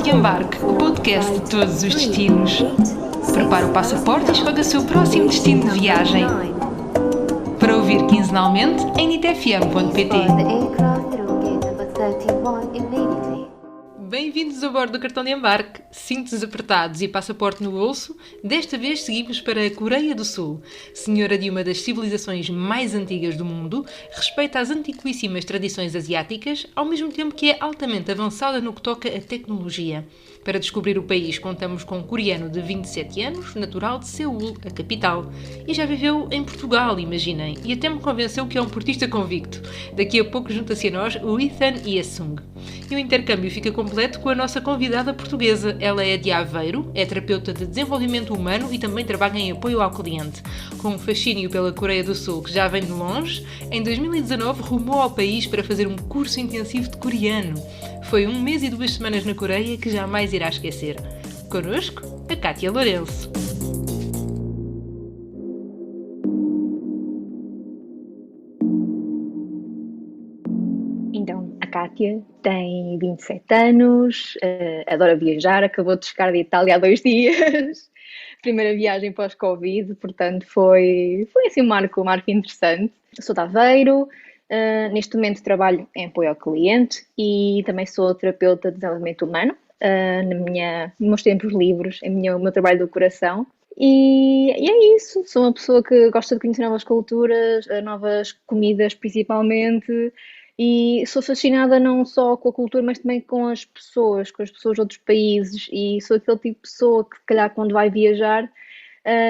Embarque, o podcast de todos os destinos. Prepare o passaporte e escolha o seu próximo destino de viagem. Para ouvir quinzenalmente em nitfm.pt. Bem-vindos a bordo do cartão de embarque, cintos apertados e passaporte no bolso. Desta vez seguimos para a Coreia do Sul. Senhora de uma das civilizações mais antigas do mundo, respeita as antiquíssimas tradições asiáticas, ao mesmo tempo que é altamente avançada no que toca a tecnologia. Para descobrir o país, contamos com um coreano de 27 anos, natural de Seul, a capital. E já viveu em Portugal, imaginem, e até me convenceu que é um portista convicto. Daqui a pouco junta-se a nós o Ethan Yesung. E o intercâmbio fica completo com a nossa convidada portuguesa. Ela é de Aveiro, é terapeuta de desenvolvimento humano e também trabalha em apoio ao cliente. Com um fascínio pela Coreia do Sul que já vem de longe, em 2019 rumou ao país para fazer um curso intensivo de coreano. Foi 1 mês e 2 semanas na Coreia que jamais irá esquecer. Connosco, a Kátia Lourenço. Então, a Kátia tem 27 anos, adora viajar, acabou de chegar de Itália há 2 dias. Primeira viagem pós-Covid, portanto foi assim um marco interessante. Sou de Aveiro, neste momento trabalho em apoio ao cliente e também sou terapeuta de desenvolvimento humano, nos meus tempos livres, o meu trabalho do coração. E é isso, sou uma pessoa que gosta de conhecer novas culturas, novas comidas principalmente, e sou fascinada não só com a cultura, mas também com as pessoas de outros países, e sou aquele tipo de pessoa que, se calhar, quando vai viajar,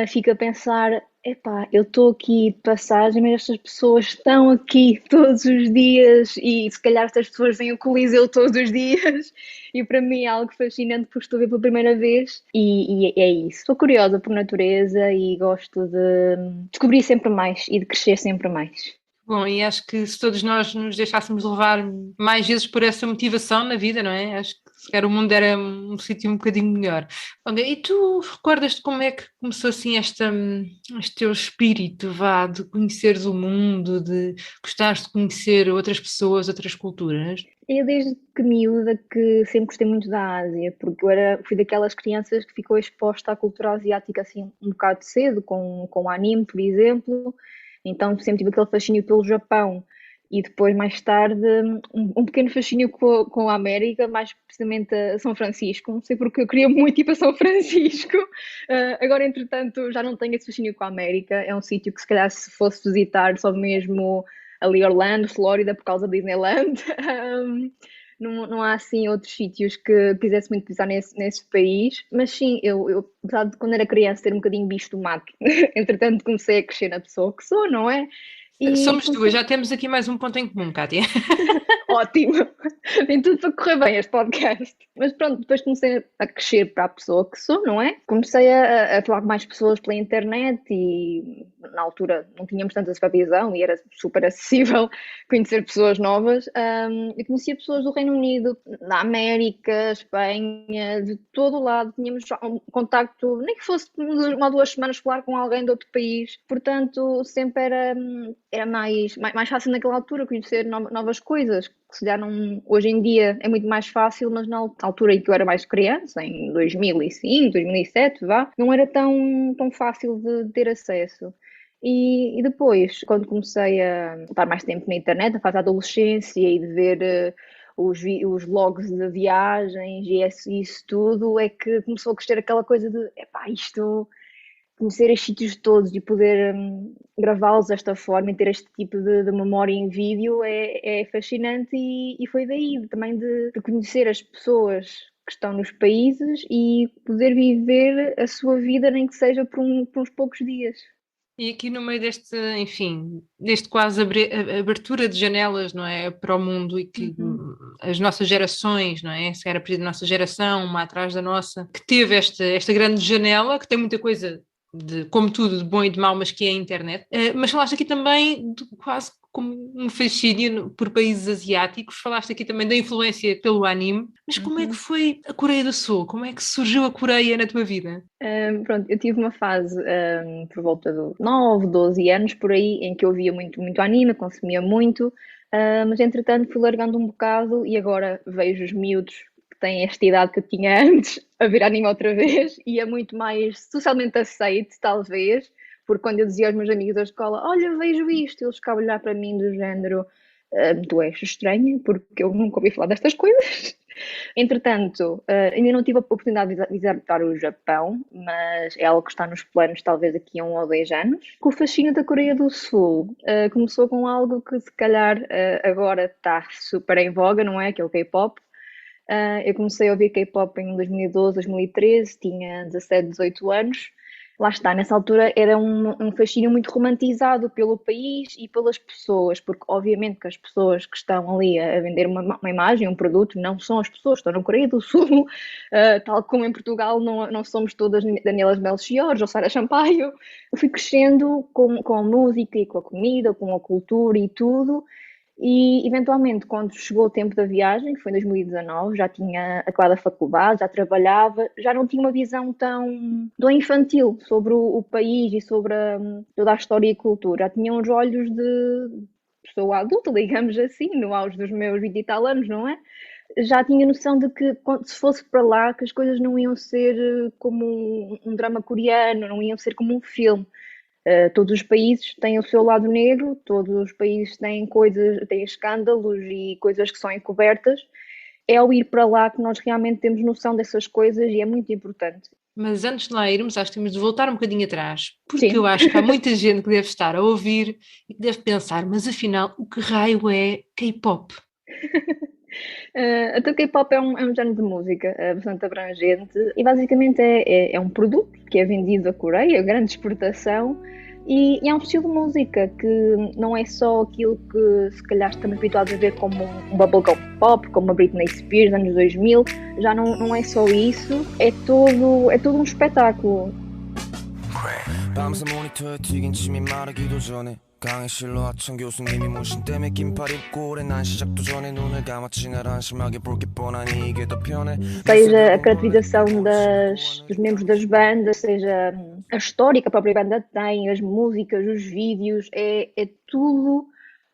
fica a pensar, epá, eu estou aqui de passagem, mas estas pessoas estão aqui todos os dias, e se calhar estas pessoas vêm ao Coliseu todos os dias, e para mim é algo fascinante porque estou a ver pela primeira vez, e é isso. Sou curiosa por natureza e gosto de descobrir sempre mais e de crescer sempre mais. Bom, e acho que se todos nós nos deixássemos levar mais vezes por essa motivação na vida, não é? Acho que se calhar o mundo era um sítio um bocadinho melhor. Olha, e tu recordas-te como é que começou assim este teu espírito, vá, de conheceres o mundo, de gostares de conhecer outras pessoas, outras culturas? Eu desde que miúda que sempre gostei muito da Ásia, porque fui daquelas crianças que ficou exposta à cultura asiática assim um bocado cedo, com o anime, por exemplo. Então sempre tive aquele fascínio pelo Japão e depois mais tarde um pequeno fascínio com a América, mais precisamente a São Francisco. Não sei porque eu queria muito ir para São Francisco. Agora, entretanto, já não tenho esse fascínio com a América. É um sítio que se calhar se fosse visitar só mesmo ali Orlando, Flórida, por causa da Disneyland. Não há assim outros sítios que quisesse muito pisar nesse país, mas sim, eu apesar de quando era criança ter um bocadinho bicho do mato, entretanto comecei a crescer na pessoa que sou, não é? E Somos duas, já temos aqui mais um ponto em comum, Kátia. ótimo, tem tudo para correr bem este podcast. Mas pronto, depois comecei a crescer para a pessoa que sou, não é? Comecei a falar com mais pessoas pela internet e na altura não tínhamos tanta supervisão e era super acessível conhecer pessoas novas. Eu conhecia pessoas do Reino Unido, da América, Espanha, de todo o lado. Tínhamos um contacto, nem que fosse 1 ou 2 semanas falar com alguém de outro país. Portanto, sempre era mais fácil naquela altura conhecer novas coisas. Que se calhar hoje em dia é muito mais fácil, mas na altura em que eu era mais criança, em 2005, 2007, não era tão fácil de ter acesso. E depois, quando comecei a estar mais tempo na internet, a fase da adolescência e de ver os vlogs de viagens e isso tudo, é que começou a crescer aquela coisa de, epá, isto conhecer estes sítios todos e poder gravá-los desta forma e ter este tipo de memória em vídeo é fascinante e foi daí também de conhecer as pessoas que estão nos países e poder viver a sua vida nem que seja por uns poucos dias. E aqui no meio deste quase abertura de janelas, não é, para o mundo e que as nossas gerações, não é, se calhar a partir da nossa geração, uma atrás da nossa, que teve esta grande janela, que tem muita coisa como tudo, de bom e de mau, mas que é a internet. Mas falaste aqui também quase como um fascínio por países asiáticos, falaste aqui também da influência pelo anime, mas como é que foi a Coreia do Sul? Como é que surgiu a Coreia na tua vida? Pronto, eu tive uma fase por volta de 9, 12 anos, por aí, em que eu via muito, muito anime, consumia muito, mas entretanto fui largando um bocado e agora vejo os miúdos que tem esta idade que eu tinha antes a ver anime outra vez e é muito mais socialmente aceite, talvez, porque quando eu dizia aos meus amigos da escola, olha, vejo isto, eles ficavam a olhar para mim do género, tu és estranha, porque eu nunca ouvi falar destas coisas. Entretanto, ainda não tive a oportunidade de visitar o Japão, mas é algo que está nos planos talvez aqui a 1 ou 2 anos. Com o fascínio da Coreia do Sul, começou com algo que se calhar agora está super em voga, não é? Que é o K-pop. Eu comecei a ouvir K-pop em 2012, 2013, tinha 17, 18 anos. Lá está, nessa altura era um fascínio muito romantizado pelo país e pelas pessoas, porque obviamente que as pessoas que estão ali a vender uma imagem, um produto, não são as pessoas que estão na Coreia do Sul, tal como em Portugal não somos todas Danielas Melchior ou Sara Sampaio. Eu fui crescendo com a música e com a comida, com a cultura e tudo, e eventualmente, quando chegou o tempo da viagem, que foi em 2019, já tinha acabado a faculdade, já trabalhava, já não tinha uma visão tão infantil sobre o país e sobre toda a história e cultura. Já tinha uns olhos de pessoa adulta, digamos assim, no auge dos meus 20 e tal anos, não é? Já tinha noção de que se fosse para lá, que as coisas não iam ser como um drama coreano, não iam ser como um filme. Todos os países têm o seu lado negro, todos os países têm coisas, têm escândalos e coisas que são encobertas. É ao ir para lá que nós realmente temos noção dessas coisas e é muito importante. Mas antes de lá irmos, acho que temos de voltar um bocadinho atrás, porque eu Sim. acho que há muita gente que deve estar a ouvir e que deve pensar, mas afinal, o que raio é K-pop? Então, K-pop é um género de música bastante abrangente e basicamente é um produto que é vendido à Coreia, grande exportação, e é um estilo de música que não é só aquilo que se calhar estamos habituados a ver como um bubblegum pop, como a Britney Spears, anos 2000, já não é só isso, é todo um espetáculo. 밤새 모니터에 튀긴 침이 마르기도 전에 강의실로 하천 교수님이 모신 때문에 긴팔 입고 오래 난 시작도 전에 눈을 감았지 날 한심하게 볼 게 뻔하니 이게 더 편해 Seja a caracterização dos membros das bandas, seja a história que a própria banda tem, as músicas, os vídeos, é tudo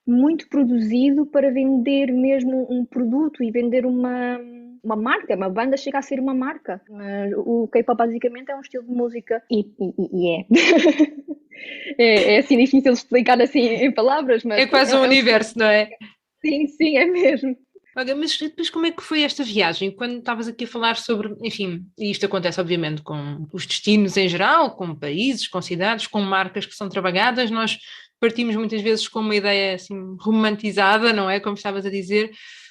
muito produzido para vender mesmo um produto e vender uma marca. Uma banda chega a ser uma marca. Mas o K-pop basicamente é um estilo de música e é. É assim difícil de explicar assim em palavras, mas É quase um universo, não é? sim, é mesmo. Olha, mas depois como é que foi esta viagem? Quando estavas aqui a falar sobre, enfim, e isto acontece obviamente com os destinos em geral, com países, com cidades, com marcas que são trabalhadas, nós partimos muitas vezes com uma ideia assim romantizada, não é? Como estavas a dizer.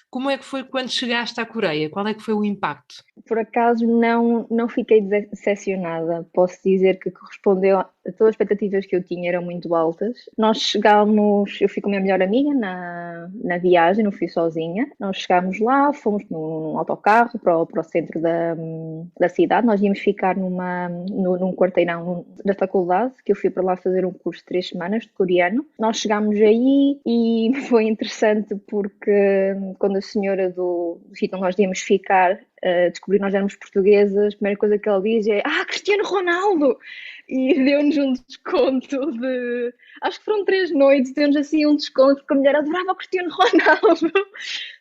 Como é que foi quando chegaste à Coreia? Qual é que foi o impacto? Por acaso não fiquei decepcionada. Posso dizer que correspondeu a todas as expectativas que eu tinha, eram muito altas. Nós chegámos, eu fui com a minha melhor amiga na viagem, não fui sozinha. Nós chegámos lá, fomos num autocarro para o centro da cidade. Nós íamos ficar num quarteirão da faculdade, que eu fui para lá fazer um curso de 3 semanas de coreano. Nós chegámos aí e foi interessante porque quando a senhora do sítio onde nós íamos ficar descobrir que nós éramos portuguesas, a primeira coisa que ela diz é Cristiano Ronaldo! E deu-nos um desconto de, acho que foram 3 noites, deu-nos assim um desconto, porque a mulher adorava o Cristiano Ronaldo.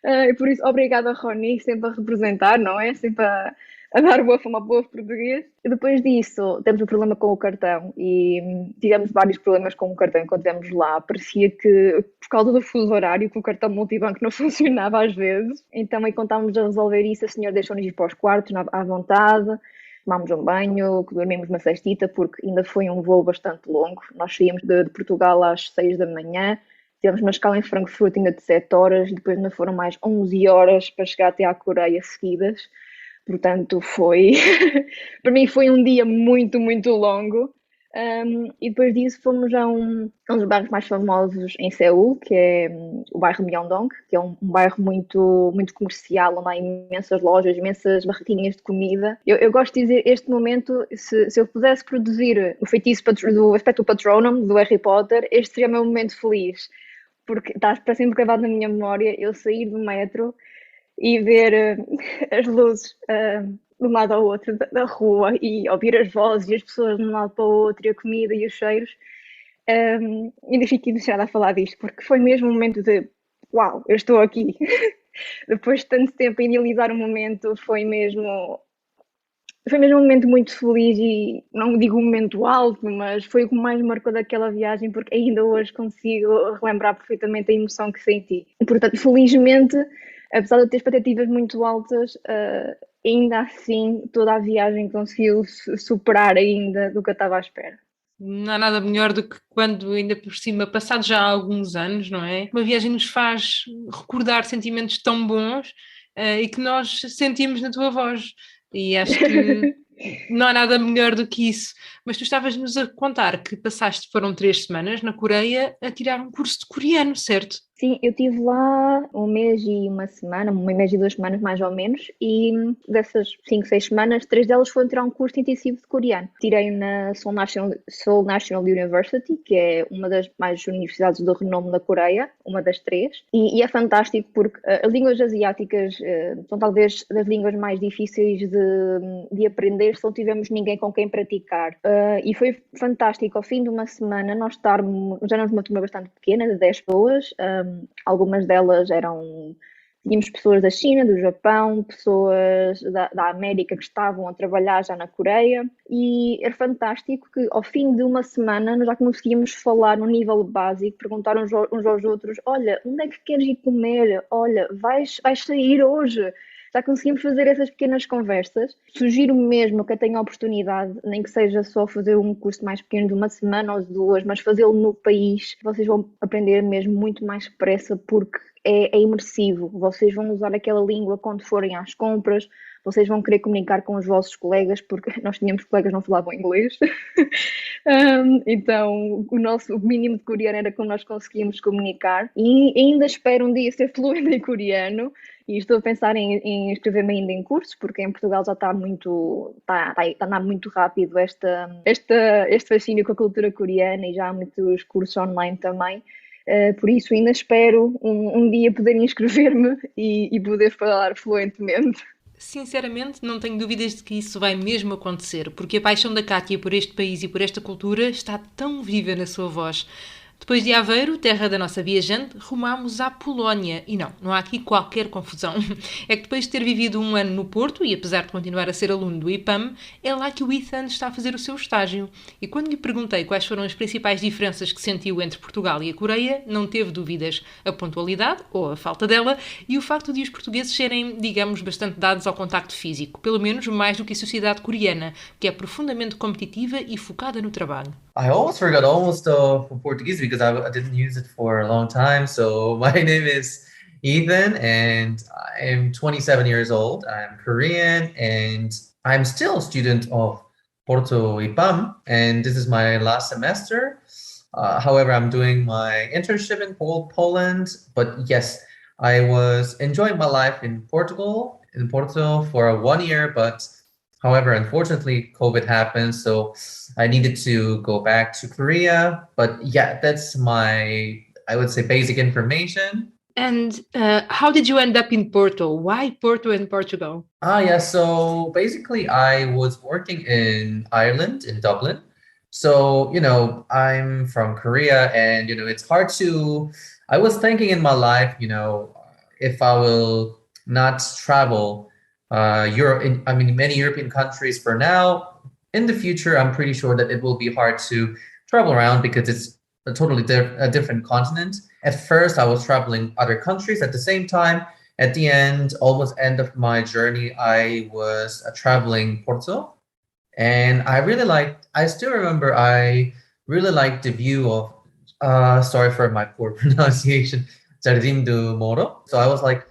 E por isso, obrigada Rony, sempre a representar, não é? Sempre a dar boa fama ao povo português. E depois disso, temos um problema com o cartão e tivemos vários problemas com o cartão quando estivemos lá. Parecia que, por causa do fuso horário, que o cartão multibanco não funcionava às vezes. Então, aí quando estávamos a resolver isso, a senhora deixou-nos ir para os quartos à vontade, tomámos um banho, dormimos uma cestita, porque ainda foi um voo bastante longo. Nós saímos de Portugal às 6 da manhã, tivemos uma escala em Frankfurt ainda de 7 horas, depois ainda foram mais 11 horas para chegar até à Coreia seguidas. Portanto, para mim foi um dia muito, muito longo. E depois disso fomos a um dos bairros mais famosos em Seul, que é o bairro Myeongdong, que é um bairro muito, muito comercial, onde há imensas lojas, imensas barraquinhas de comida. Eu gosto de dizer, este momento, se eu pudesse produzir o feitiço do Expecto Patronum, do Harry Potter, este seria o meu momento feliz, porque está para sempre gravado na minha memória eu sair do metro e ver as luzes de um lado ao outro da rua e ouvir as vozes e as pessoas de um lado para o outro e a comida e os cheiros. Ainda fico emocionada a falar disto, porque foi mesmo um momento de uau, eu estou aqui. depois de tanto tempo a idealizar o momento, foi mesmo um momento muito feliz e não digo um momento alto, mas foi o que mais me marcou daquela viagem, porque ainda hoje consigo relembrar perfeitamente a emoção que senti. E, portanto, felizmente, apesar de eu ter expectativas muito altas, ainda assim toda a viagem conseguiu superar ainda do que eu estava à espera. Não há nada melhor do que quando, ainda por cima, passados já alguns anos, não é? Uma viagem nos faz recordar sentimentos tão bons, e que nós sentimos na tua voz. E acho que não há nada melhor do que isso. Mas tu estavas-nos a contar que foram 3 semanas na Coreia a tirar um curso de coreano, certo? Sim, eu estive lá um mês e uma semana, um mês e 2 semanas mais ou menos, e dessas 5, 6 semanas, 3 delas foram tirar um curso intensivo de coreano. Tirei na Seoul National University, que é uma das mais universidades do renome da Coreia, uma das 3, e é fantástico porque as línguas asiáticas são talvez das línguas mais difíceis de aprender se não tivermos ninguém com quem praticar. E foi fantástico, ao fim de uma semana, nós éramos uma turma bastante pequena, de 10 pessoas. Algumas delas tínhamos pessoas da China, do Japão, pessoas da América que estavam a trabalhar já na Coreia, e era fantástico que ao fim de uma semana nós já conseguíamos falar no nível básico, perguntar uns aos outros: olha, onde é que queres ir comer? Olha, vais sair hoje? Já conseguimos fazer essas pequenas conversas. Sugiro mesmo que tenha a oportunidade, nem que seja só fazer um curso mais pequeno de uma semana ou de 2, mas fazê-lo no país. Vocês vão aprender mesmo muito mais depressa, porque é imersivo. Vocês vão usar aquela língua quando forem às compras, vocês vão querer comunicar com os vossos colegas, porque nós tínhamos colegas que não falavam inglês. Então o mínimo de coreano era como nós conseguíamos comunicar, e ainda espero um dia ser fluente em coreano, e estou a pensar em inscrever-me ainda em cursos, porque em Portugal já está a andar muito rápido este fascínio com a cultura coreana, e já há muitos cursos online também. Por isso ainda espero um dia poder inscrever-me e poder falar fluentemente. Sinceramente, não tenho dúvidas de que isso vai mesmo acontecer, porque a paixão da Kátia por este país e por esta cultura está tão viva na sua voz. Depois de Aveiro, terra da nossa viajante, rumámos à Polónia. E não há aqui qualquer confusão. É que depois de ter vivido um ano no Porto, e apesar de continuar a ser aluno do IPAM, é lá que o Ethan está a fazer o seu estágio. E quando lhe perguntei quais foram as principais diferenças que sentiu entre Portugal e a Coreia, não teve dúvidas. A pontualidade, ou a falta dela, e o facto de os portugueses serem, digamos, bastante dados ao contacto físico. Pelo menos mais do que a sociedade coreana, que é profundamente competitiva e focada no trabalho. I almost forgot Portuguese because I didn't use it for a long time. So my name is Ethan and I'm 27 years old. I'm Korean and I'm still a student of Porto IPAM, and this is my last semester. However, I'm doing my internship in Poland, but yes, I was enjoying my life in Porto for 1 year, but however, unfortunately, COVID happened, so I needed to go back to Korea. But yeah, that's I would say, basic information. And how did you end up in Porto? Why Porto and Portugal? Yeah, so basically I was working in Ireland, in Dublin. So, I'm from Korea, and, it's hard I was thinking in my life, if I will not travel many European countries for now. In the future, I'm pretty sure that it will be hard to travel around because it's a totally different continent. At first, I was traveling other countries at the same time. At the almost end of my journey, I was traveling Porto. And I still remember, I really liked the view of, sorry for my poor pronunciation, Jardim do Moro. So I was like,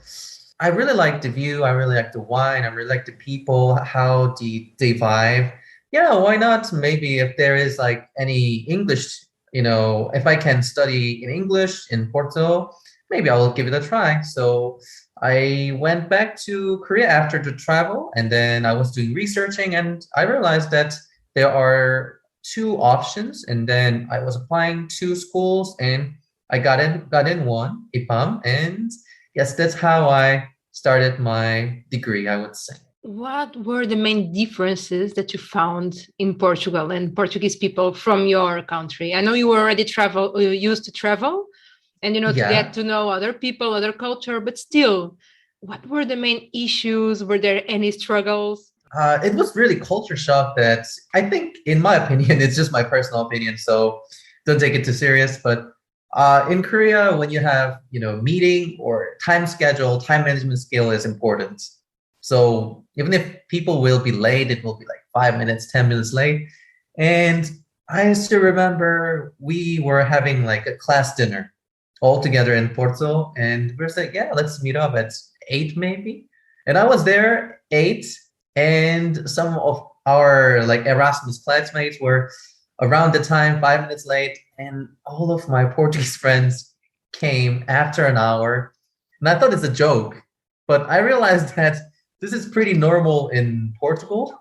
I really like the view. I really like the wine. I really like the people, how they vibe. Yeah, why not? Maybe if there is any English, if I can study in English in Porto, maybe I will give it a try. So I went back to Korea after the travel, and then I was doing researching, and I realized that there are 2 options, and then I was applying 2 schools, and I got in one, IPAM, and yes, that's how I started my degree, I would say. What were the main differences that you found in Portugal and Portuguese people from your country? I know you were already used to travel, and to get to know other people, other culture, but still, What were the main issues? Were there any struggles? It was really culture shock that I think, in my opinion, it's just my personal opinion, so don't take it too serious. But in Korea, when you have, meeting or time schedule, time management skill is important. So even if people will be late, it will be like 5 minutes, 10 minutes late. And I still remember we were having like a class dinner all together in Porto, and we are like, yeah, let's meet up at 8 maybe. And I was there 8, and some of our like Erasmus classmates were around the time 5 minutes late, and all of my Portuguese friends came after an hour. And I thought it's a joke, but I realized that this is pretty normal in Portugal.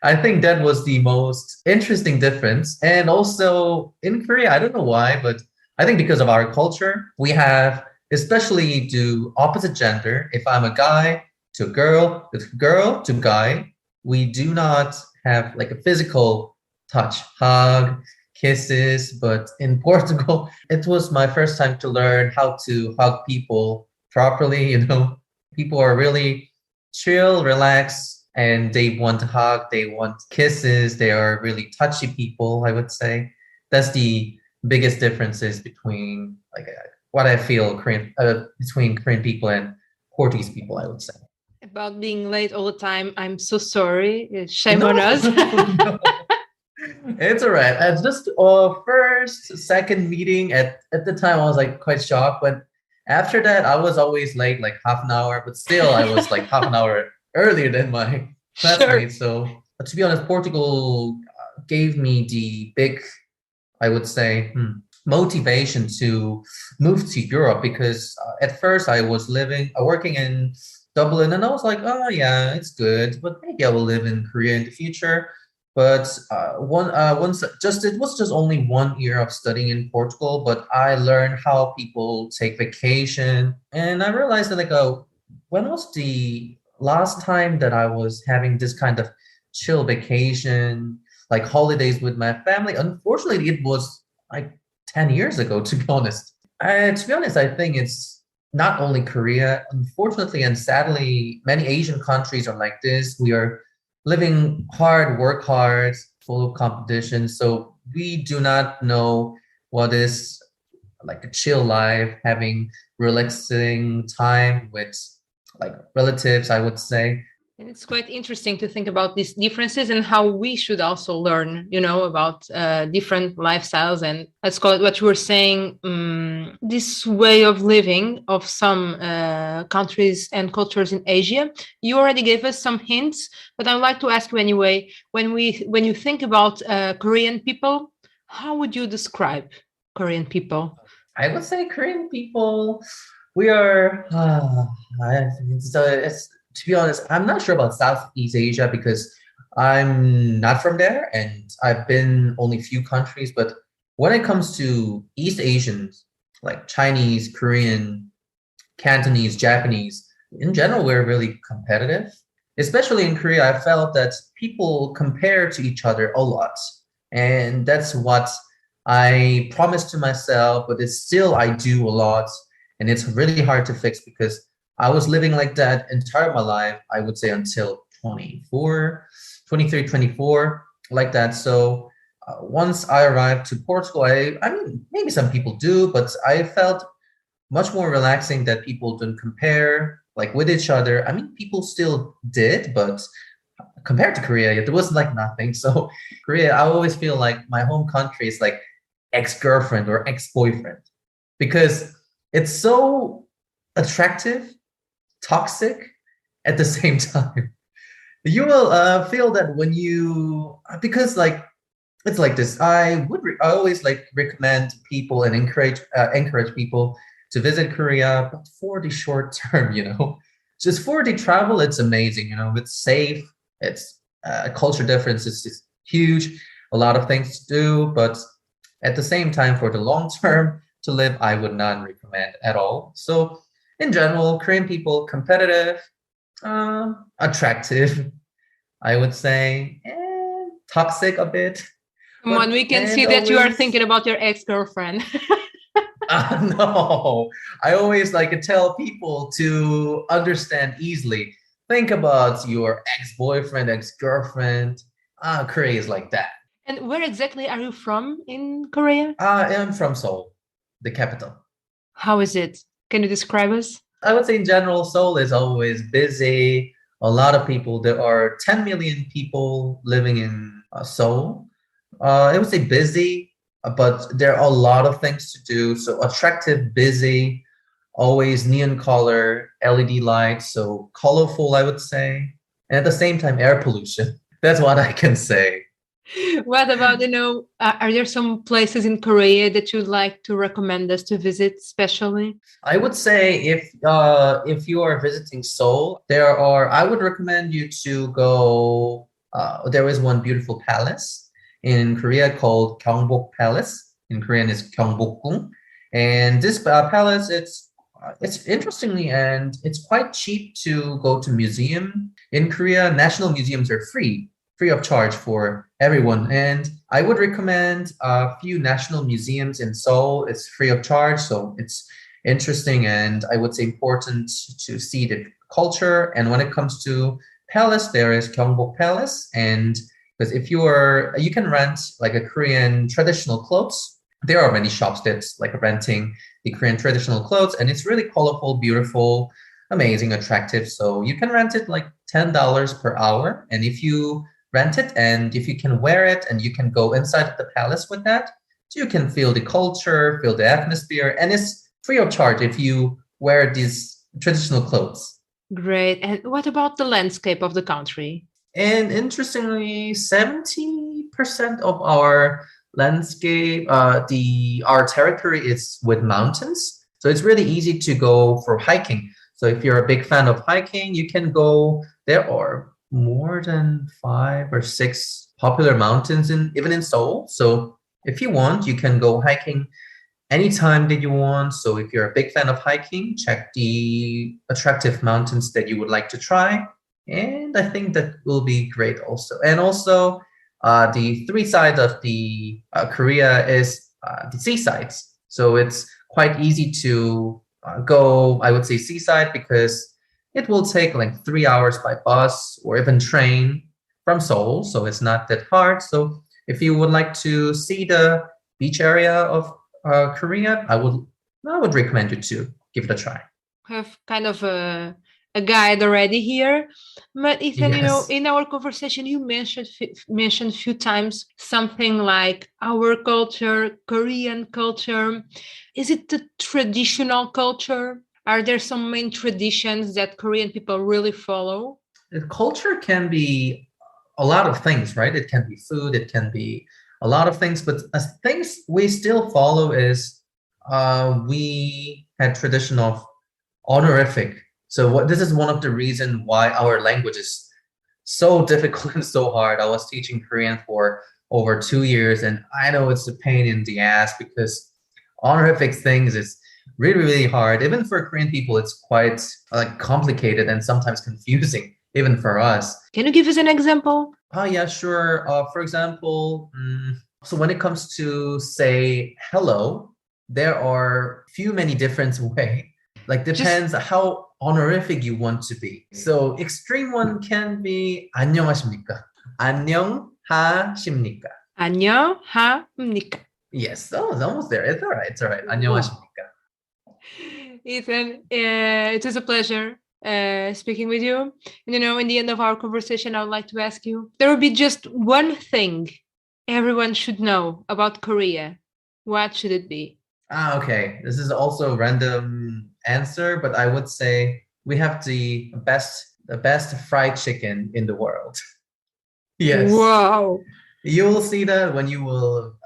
I think that was the most interesting difference. And also in Korea, I don't know why, but I think because of our culture, we have, especially to opposite gender, if I'm a guy to a girl to guy, we do not have like a physical touch, hug, kisses. But in Portugal, it was my first time to learn how to hug people properly. People are really chill, relax, and they want to hug, they want kisses. They are really touchy people, I would say. That's the biggest differences between like what I feel between Korean people and Portuguese people, I would say. About being late all the time, I'm so sorry. Shame No, on us. no. It's all right. At just first, second meeting at the time, I was like quite shocked. But after that, I was always late, like half an hour. But still, I was like half an hour earlier than my Sure. classmates. So, but to be honest, Portugal gave me the big, I would say, motivation to move to Europe, because at first I was working in Dublin, and I was like, oh yeah, it's good, but maybe I will live in Korea in the future. But it was just only 1 year of studying in Portugal, but I learned how people take vacation, and I realized that when was the last time that I was having this kind of chill vacation, like holidays with my family? Unfortunately, it was like 10 years ago, to be honest. I think it's not only Korea. Unfortunately and sadly, many Asian countries are like this. We are living hard, work hard, full of competition. So we do not know what is like a chill life, having relaxing time with like relatives, I would say. And it's quite interesting to think about these differences and how we should also learn, about different lifestyles. And let's call it what you were saying, this way of living of some countries and cultures in Asia. You already gave us some hints, but I would like to ask you anyway, when you think about Korean people, how would you describe Korean people? I would say Korean people, we are, to be honest, I'm not sure about Southeast Asia because I'm not from there and I've been only a few countries. But when it comes to East Asians, like Chinese, Korean, Cantonese, Japanese, in general, we're really competitive. Especially in Korea, I felt that people compare to each other a lot. And that's what I promised to myself, but it's still I do a lot. And it's really hard to fix because I was living like that entire my life, I would say until 23, 24, like that. So once I arrived to Portugal, I mean, maybe some people do, but I felt much more relaxing that people didn't compare like with each other. I mean, people still did, but compared to Korea, there was like nothing. So Korea, I always feel like my home country is like ex-girlfriend or ex-boyfriend because it's so attractive, toxic at the same time. You will feel that when because like it's like this. I always like recommend people and encourage people to visit Korea, but for the short term, just for the travel, it's amazing. It's safe. It's culture difference is just huge. A lot of things to do, but at the same time, for the long term to live, I would not recommend at all. So in general, Korean people, competitive, attractive, I would say, toxic a bit. Come on, we can see that you are thinking about your ex-girlfriend. No, I always like to tell people to understand easily. Think about your ex-boyfriend, ex-girlfriend. Korea is like that. And where exactly are you from in Korea? I am from Seoul, the capital. How is it? Can you describe us? I would say in general, Seoul is always busy. A lot of people. There are 10 million people living in Seoul. I would say busy, but there are a lot of things to do. So attractive, busy, always neon color, LED lights. So colorful, I would say. And at the same time, air pollution. That's what I can say. What about, are there some places in Korea that you'd like to recommend us to visit, especially? I would say if you are visiting Seoul, I would recommend you to go. There is one beautiful palace in Korea called Gyeongbok Palace. In Korean, it's Gyeongbokgung, and this palace it's interestingly and it's quite cheap to go to museum. In Korea, national museums are free of charge for everyone. And I would recommend a few national museums in Seoul. It's free of charge, so it's interesting and I would say important to see the culture. And when it comes to palace, there is Gyeongbok Palace. And because if you can rent like a Korean traditional clothes. There are many shops that's like renting the Korean traditional clothes, and it's really colorful, beautiful, amazing, attractive. So you can rent it like $10 per hour. And if you rent it and if you can wear it and you can go inside the palace with that, so you can feel the culture, feel the atmosphere, and it's free of charge if you wear these traditional clothes. Great. And what about the landscape of the country? And interestingly, 70% of our landscape, our territory is with mountains. So it's really easy to go for hiking. So if you're a big fan of hiking, you can go there, or more than 5 or 6 popular mountains even in Seoul. So if you want, you can go hiking anytime that you want. So if you're a big fan of hiking, check the attractive mountains that you would like to try. And I think that will be great also. And also the 3 sides of the Korea is the seasides. So it's quite easy to go, I would say, seaside, because it will take like 3 hours by bus or even train from Seoul. So it's not that hard. So if you would like to see the beach area of Korea, I would recommend you to give it a try. Have kind of a guide already here. But Ethan, Yes. in our conversation, you mentioned a few times something like our culture, Korean culture. Is it the traditional culture? Are there some main traditions that Korean people really follow? The culture can be a lot of things, right? It can be food, it can be a lot of things, but things we still follow is we had tradition of honorific. So this is one of the reasons why our language is so difficult and so hard. I was teaching Korean for over 2 years, and I know it's a pain in the ass because honorific things is really, really hard. Even for Korean people, it's quite complicated and sometimes confusing, even for us. Can you give us an example? Oh, yeah, sure. For example, so when it comes to say hello, there are many different ways. Like depends how honorific you want to be. So extreme one can be 안녕하십니까? 안녕하십니까? 안녕하십니까? Yes, it's almost there. It's all right. It's all right. 안녕하십니까? Ethan, it was a pleasure speaking with you. And, in the end of our conversation, I would like to ask you, there will be just one thing everyone should know about Korea. What should it be? Okay. This is also a random answer, but I would say we have the best fried chicken in the world. Yes. Wow. You will see that when you will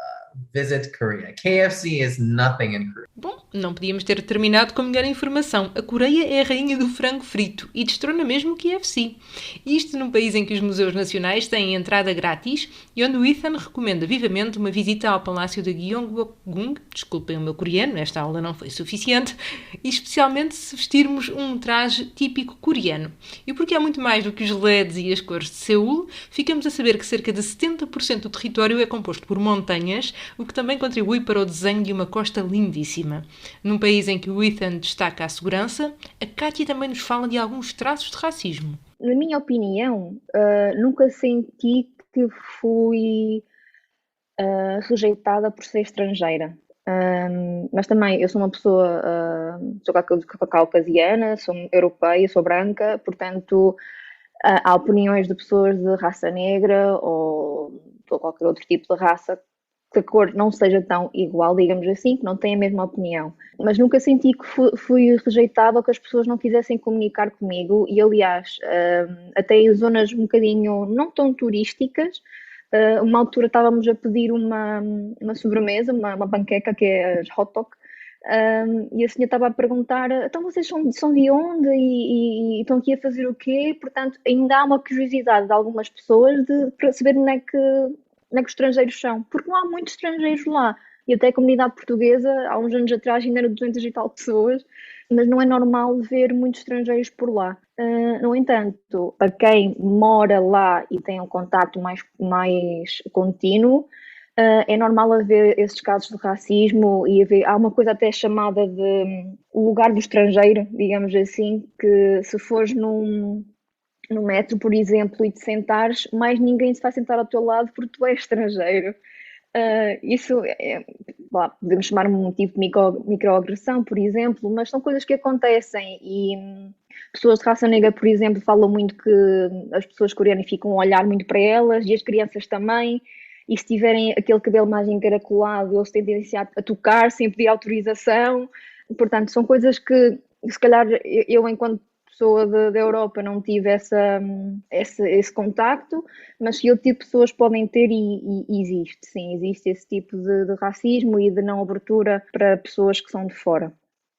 visit Korea. KFC is nothing in Korea. Bom, não podíamos ter terminado com melhor informação. A Coreia é a rainha do frango frito e destrona mesmo o KFC. Isto num país em que os museus nacionais têm entrada grátis e onde o Ethan recomenda vivamente uma visita ao Palácio de Gyeongbokgung. Desculpem o meu coreano, esta aula não foi suficiente. E especialmente se vestirmos um traje típico coreano. E porque há muito mais do que os LEDs e as cores de Seul, ficamos a saber que cerca de 70% do território é composto por montanhas, o que também contribui para o desenho de uma costa lindíssima. Num país em que o Ethan destaca a segurança, a Kátia também nos fala de alguns traços de racismo. Na minha opinião, nunca senti que fui rejeitada por ser estrangeira. Mas também eu sou uma pessoa, sou caucasiana, sou europeia, sou branca, portanto há opiniões de pessoas de raça negra ou qualquer outro tipo de raça que a cor não seja tão igual, digamos assim, que não têm a mesma opinião. Mas nunca senti que fui rejeitada ou que as pessoas não quisessem comunicar comigo e, aliás, até em zonas um bocadinho não tão turísticas, uma altura estávamos a pedir uma sobremesa, uma panqueca, que é as hot dog, e a senhora estava a perguntar, então vocês são de onde e estão aqui a fazer o quê? Portanto, ainda há uma curiosidade de algumas pessoas para saber onde é que os estrangeiros são, porque não há muitos estrangeiros lá. E até a comunidade portuguesa, há uns anos atrás, ainda era 200 e tal pessoas, mas não é normal ver muitos estrangeiros por lá. No entanto, para quem mora lá e tem um contacto mais contínuo, é normal haver esses casos de racismo e há uma coisa até chamada de o lugar do estrangeiro, digamos assim, que se fores no metro, por exemplo, e te sentares, mais ninguém se vai sentar ao teu lado porque tu és estrangeiro. Isso podemos chamar um tipo de microagressão, por exemplo, mas são coisas que acontecem e pessoas de raça negra, por exemplo, falam muito que as pessoas coreanas ficam a olhar muito para elas e as crianças também, e se tiverem aquele cabelo mais encaracolado, eles têm tendência a tocar sem pedir autorização. Portanto, são coisas que, se calhar, eu enquanto pessoa da Europa não tive esse contacto, mas que outro tipo de pessoas podem ter e existe, sim, existe esse tipo de racismo e de não abertura para pessoas que são de fora.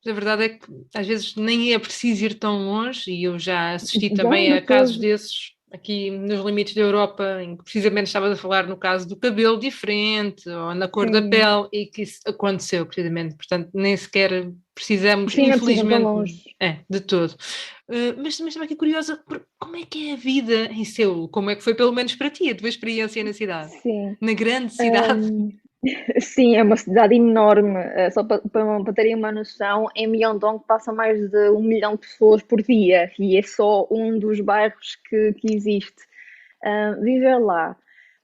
A verdade é que às vezes nem é preciso ir tão longe e eu já assisti Bom, também a depois- casos desses aqui nos limites da Europa, em que precisamente estavas a falar no caso do cabelo diferente ou na cor da Sim. pele e que isso aconteceu precisamente, portanto nem sequer precisamos, Sim, não é preciso ir tão infelizmente, longe. de todo. Mas também estava aqui curiosa, como é que é a vida em Seul? Como é que foi pelo menos para ti, a tua experiência na cidade? Sim. Na grande cidade? Sim, é uma cidade enorme. Só para terem uma noção, em Myeongdong passa mais de 1 milhão de pessoas por dia e é só um dos bairros que existe. Viver lá,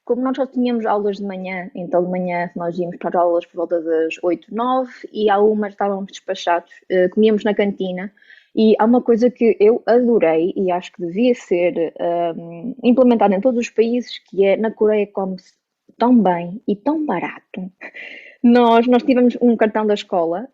como nós só tínhamos aulas de manhã, então de manhã nós íamos para as aulas por volta das 8, 9 e algumas estávamos despachados, comíamos na cantina. E há uma coisa que eu adorei e acho que devia ser implementada em todos os países, que é na Coreia come-se tão bem e tão barato. Nós tivemos um cartão da escola,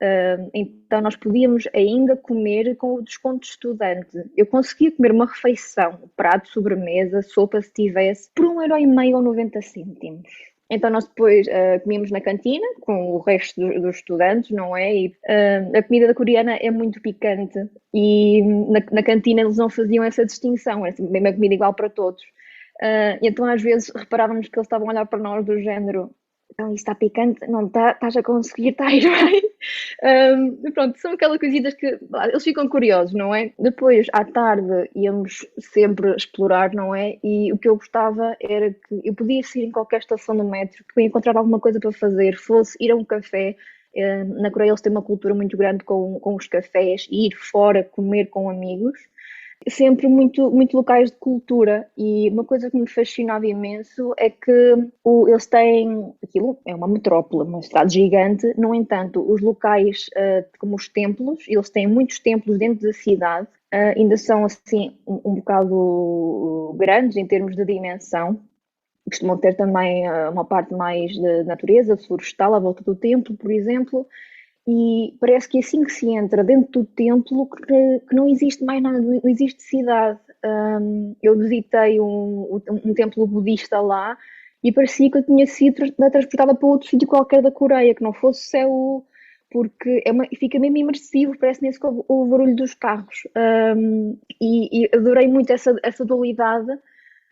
então nós podíamos ainda comer com o desconto de estudante. Eu conseguia comer uma refeição, prato, sobremesa, sopa, se tivesse, por 1,5 € ou 90 cêntimos. Então nós depois comíamos na cantina com o resto dos estudantes, não é? E a comida coreana é muito picante e na cantina eles não faziam essa distinção, era sempre a mesma comida igual para todos. E então às vezes reparávamos que eles estavam a olhar para nós do género, então isso está picante? Não está? Estás a conseguir? Está aí bem? Pronto, são aquelas coisitas que eles ficam curiosos, não é? Depois, à tarde, íamos sempre explorar, não é? E o que eu gostava era que eu podia sair em qualquer estação do metro, que eu ia encontrar alguma coisa para fazer, fosse ir a um café. Na Coreia eles têm uma cultura muito grande com os cafés, ir fora, comer com amigos. Sempre muito, muito locais de cultura e uma coisa que me fascinava imenso é que eles têm, aquilo é uma metrópole, uma cidade gigante, no entanto, os locais como os templos, eles têm muitos templos dentro da cidade, ainda são assim um bocado grandes em termos de dimensão, costumam ter também uma parte mais de natureza, florestal à volta do templo, por exemplo. E parece que assim que se entra dentro do templo, que não existe mais nada, não existe cidade. Eu visitei um templo budista lá e parecia que eu tinha sido transportada para outro sítio qualquer da Coreia, que não fosse Seul, porque fica mesmo imersivo, parece nem sequer o barulho dos carros. E adorei muito essa dualidade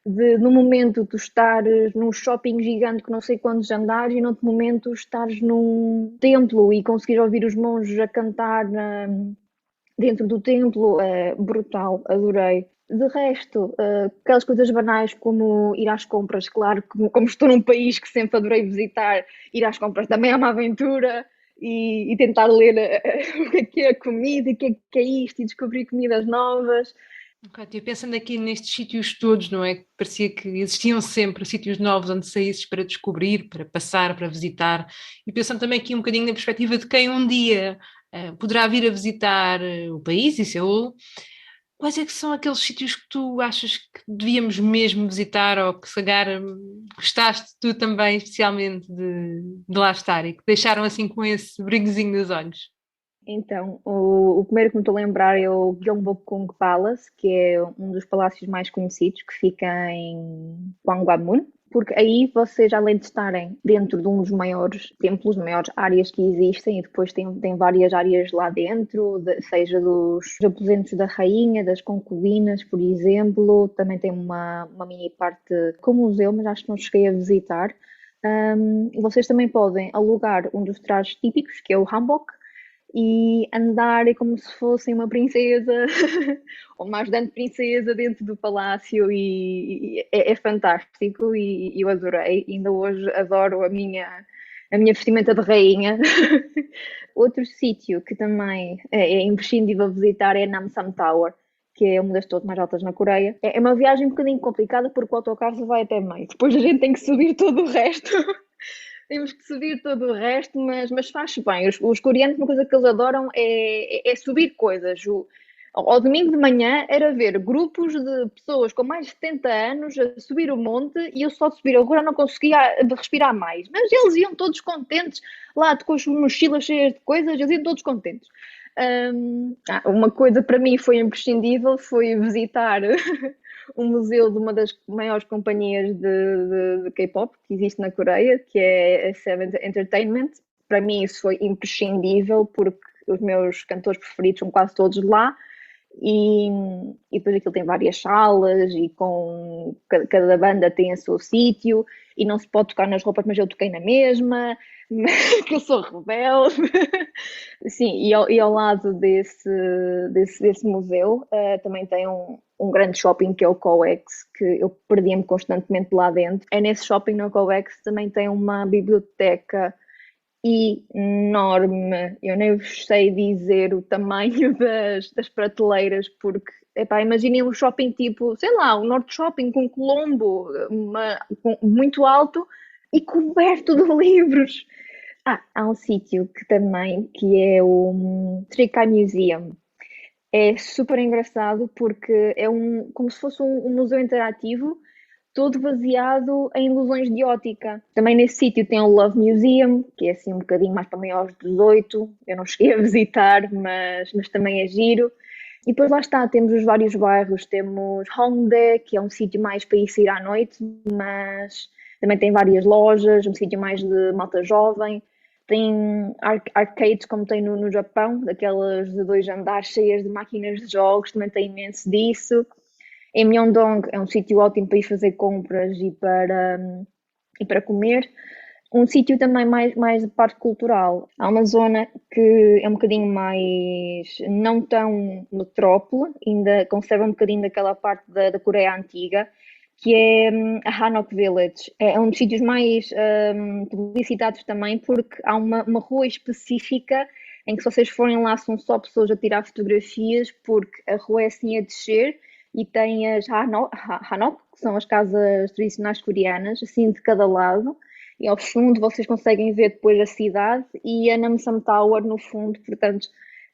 de no momento tu estares num shopping gigante com não sei quantos andares e no outro momento estares num templo e conseguires ouvir os monges a cantar dentro do templo. É brutal, adorei. De resto, aquelas coisas banais como ir às compras, claro, como estou num país que sempre adorei visitar, ir às compras também é uma aventura e tentar ler o que é a comida e o que é isto e descobrir comidas novas. Ok, eu pensando aqui nestes sítios todos, não é? Que parecia que existiam sempre sítios novos onde saísses para descobrir, para passar, para visitar. E pensando também aqui um bocadinho na perspectiva de quem um dia poderá vir a visitar o país e Seul. Quais é que são aqueles sítios que tu achas que devíamos mesmo visitar ou que se calhar gostaste tu também especialmente de lá estar e que deixaram assim com esse brilhozinho nos olhos? Então, o primeiro que me estou a lembrar é o Gyeongbokgung Palace, que é um dos palácios mais conhecidos, que fica em Gwanghwamun, porque aí vocês, além de estarem dentro de um dos maiores templos, maiores áreas que existem, e depois tem várias áreas lá dentro, seja dos aposentos da rainha, das concubinas, por exemplo, também tem uma mini parte com museu, mas acho que não cheguei a visitar. Vocês também podem alugar um dos trajes típicos, que é o hanbok, e andar como se fossem uma princesa ou uma ajudante princesa dentro do palácio e é fantástico e eu adorei. Ainda hoje adoro a minha vestimenta de rainha. Outro sítio que também é imprescindível visitar é Namsan Tower, que é uma das torres mais altas na Coreia. É uma viagem um bocadinho complicada porque o autocarro vai até meio. Depois a gente tem que subir todo o resto. Temos que subir todo o resto, mas faz bem. Os coreanos, uma coisa que eles adoram é subir coisas. Ao domingo de manhã era ver grupos de pessoas com mais de 70 anos a subir o monte e eu só de subir a rua não conseguia respirar mais. Mas eles iam todos contentes, lá com as mochilas cheias de coisas, eles iam todos contentes. Uma coisa para mim foi imprescindível, foi visitar um museu de uma das maiores companhias de K-pop que existe na Coreia, que é a Seven Entertainment. Para mim isso foi imprescindível, porque os meus cantores preferidos são quase todos de lá. E depois aquilo tem várias salas e com cada banda tem o seu sítio e não se pode tocar nas roupas, mas eu toquei na mesma, que eu sou rebelde. Sim, e ao lado desse museu também tem um grande shopping que é o COEX, que eu perdia-me constantemente lá dentro. É nesse shopping, no COEX, também tem uma biblioteca enorme. Eu nem vos sei dizer o tamanho das prateleiras, porque, epá, imaginem um shopping tipo, sei lá, o Norte Shopping com Colombo, muito alto e coberto de livros. Há um sítio que é o Trikai Museum. É super engraçado porque é como se fosse um museu interativo, todo baseado em ilusões de ótica. Também nesse sítio tem o Love Museum, que é assim um bocadinho mais para maiores de 18. Eu não cheguei a visitar, mas também é giro. E depois lá está, temos os vários bairros. Temos Hongdae, que é um sítio mais para ir sair à noite, mas também tem várias lojas, um sítio mais de malta jovem. Tem arcades como tem no Japão, daquelas de 2 andares cheias de máquinas de jogos, também tem imenso disso. Em Myeongdong é um sítio ótimo para ir fazer compras e para comer. Um sítio também mais de parte cultural. Há uma zona que é um bocadinho mais, não tão metrópole, ainda conserva um bocadinho daquela parte da Coreia Antiga, que é a Hanok Village. É um dos sítios mais publicitados também, porque há uma rua específica em que se vocês forem lá são só pessoas a tirar fotografias, porque a rua é assim a descer e tem as Hanok, que são as casas tradicionais coreanas, assim de cada lado. E ao fundo vocês conseguem ver depois a cidade e a Namsan Tower no fundo, portanto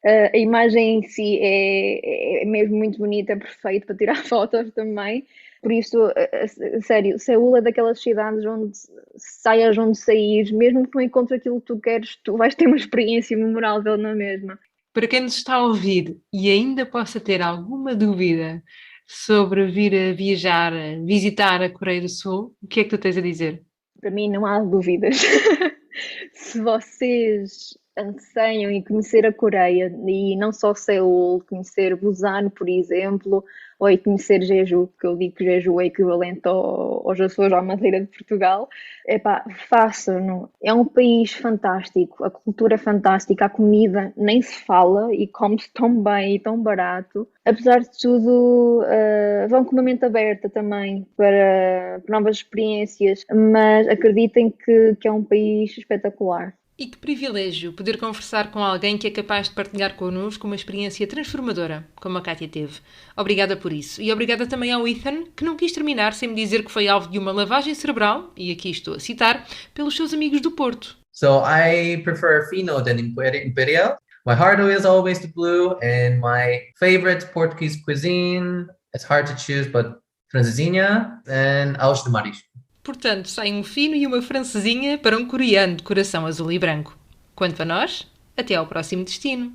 a imagem em si é mesmo muito bonita, é perfeito para tirar fotos também. Por isso, a sério, Seul é daquelas cidades onde saias onde saís, mesmo que não encontres aquilo que tu queres, tu vais ter uma experiência memorável na mesma. Para quem nos está a ouvir e ainda possa ter alguma dúvida sobre vir a viajar, a visitar a Coreia do Sul, o que é que tu tens a dizer? Para mim não há dúvidas. Se vocês anseiam em conhecer a Coreia, e não só Seul, conhecer Busan, por exemplo, ou em conhecer Jeju, que eu digo que Jeju é equivalente aos Açores, à Madeira de Portugal, epá, façam-no. É um país fantástico, a cultura é fantástica, a comida nem se fala e come-se tão bem e tão barato. Apesar de tudo, vão com uma mente aberta também para novas experiências, mas acreditem que é um país espetacular. E que privilégio poder conversar com alguém que é capaz de partilhar connosco uma experiência transformadora, como a Kátia teve. Obrigada por isso. E obrigada também ao Ethan, que não quis terminar sem me dizer que foi alvo de uma lavagem cerebral, e aqui estou a citar, pelos seus amigos do Porto. So I prefer Fino than Imperial. My heart is always the blue, and my favorite Portuguese cuisine, it's hard to choose, but francesinha and Alves de Marisco. Portanto, sai um fino e uma francesinha para um coreano de coração azul e branco. Quanto a nós, até ao próximo destino.